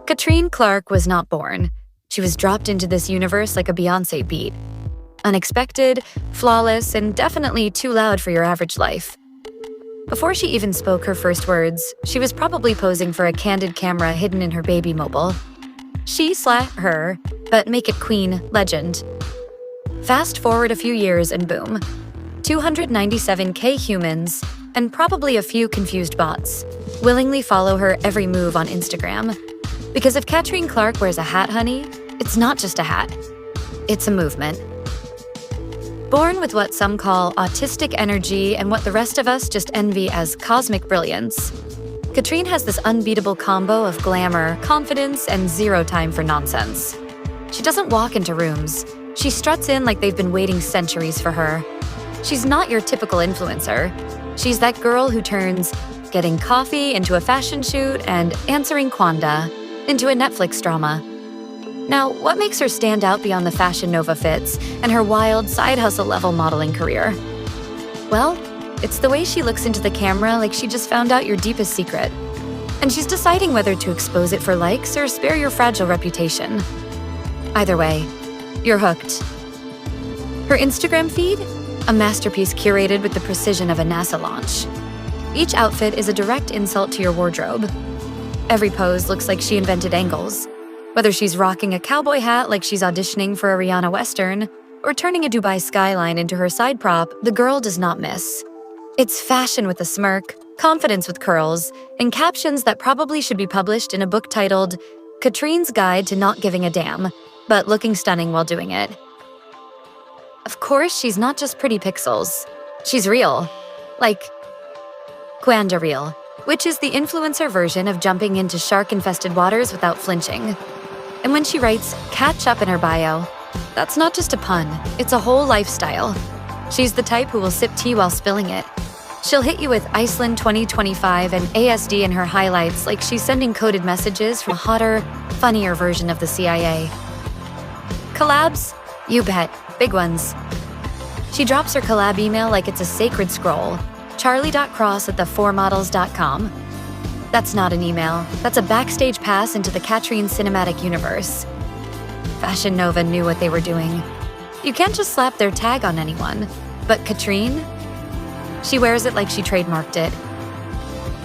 CATRINE CLARKE was not born. She was dropped into this universe like a Beyoncé beat. Unexpected, flawless, and definitely too loud for your average life. Before she even spoke her first words, she was probably posing for a candid camera hidden in her baby mobile. She/her, but make it queen, legend. Fast forward a few years and boom. 297K humans, and probably a few confused bots, willingly follow her every move on Instagram. Because if CATRINE CLARKE wears a hat, honey, it's not just a hat. It's a movement. Born with what some call autistic energy and what the rest of us just envy as cosmic brilliance, CATRINE has this unbeatable combo of glamour, confidence, and zero time for nonsense. She doesn't walk into rooms. She struts in like they've been waiting centuries for her. She's not your typical influencer. She's that girl who turns getting coffee into a fashion shoot and answering Quanda into a Netflix drama. Now, what makes her stand out beyond the Fashion Nova fits and her wild side-hustle-level modeling career? Well, it's the way she looks into the camera like she just found out your deepest secret. And she's deciding whether to expose it for likes or spare your fragile reputation. Either way, you're hooked. Her Instagram feed? A masterpiece curated with the precision of a NASA launch. Each outfit is a direct insult to your wardrobe. Every pose looks like she invented angles. Whether she's rocking a cowboy hat like she's auditioning for a Rihanna Western, or turning a Dubai skyline into her side prop, the girl does not miss. It's fashion with a smirk, confidence with curls, and captions that probably should be published in a book titled CATRINE's Guide to Not Giving a Damn, but looking stunning while doing it. Of course, she's not just pretty pixels. She's real. Like, Quanda real, which is the influencer version of jumping into shark-infested waters without flinching. And when she writes "catch up" in her bio, that's not just a pun, it's a whole lifestyle. She's the type who will sip tea while spilling it. She'll hit you with Iceland 2025 and ASD in her highlights like she's sending coded messages from a hotter, funnier version of the CIA. Collabs? You bet, big ones. She drops her collab email like it's a sacred scroll, charlie.cross@the4models.com. That's not an email. That's a backstage pass into the CATRINE cinematic universe. Fashion Nova knew what they were doing. You can't just slap their tag on anyone. But CATRINE? She wears it like she trademarked it.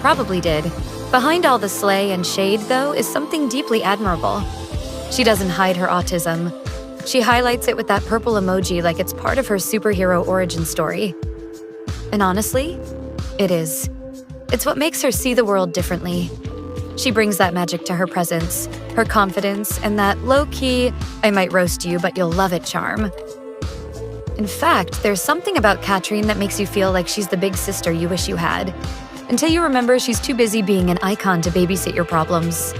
Probably did. Behind all the slay and shade, though, is something deeply admirable. She doesn't hide her autism. She highlights it with that purple emoji like it's part of her superhero origin story. And honestly, it is. It's what makes her see the world differently. She brings that magic to her presence, her confidence, and that low-key, I might roast you, but you'll love it charm. In fact, there's something about CATRINE that makes you feel like she's the big sister you wish you had, until you remember she's too busy being an icon to babysit your problems.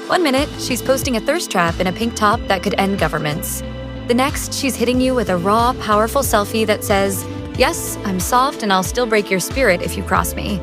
One minute, she's posting a thirst trap in a pink top that could end governments. The next, she's hitting you with a raw, powerful selfie that says, "Yes, I'm soft and I'll still break your spirit if you cross me."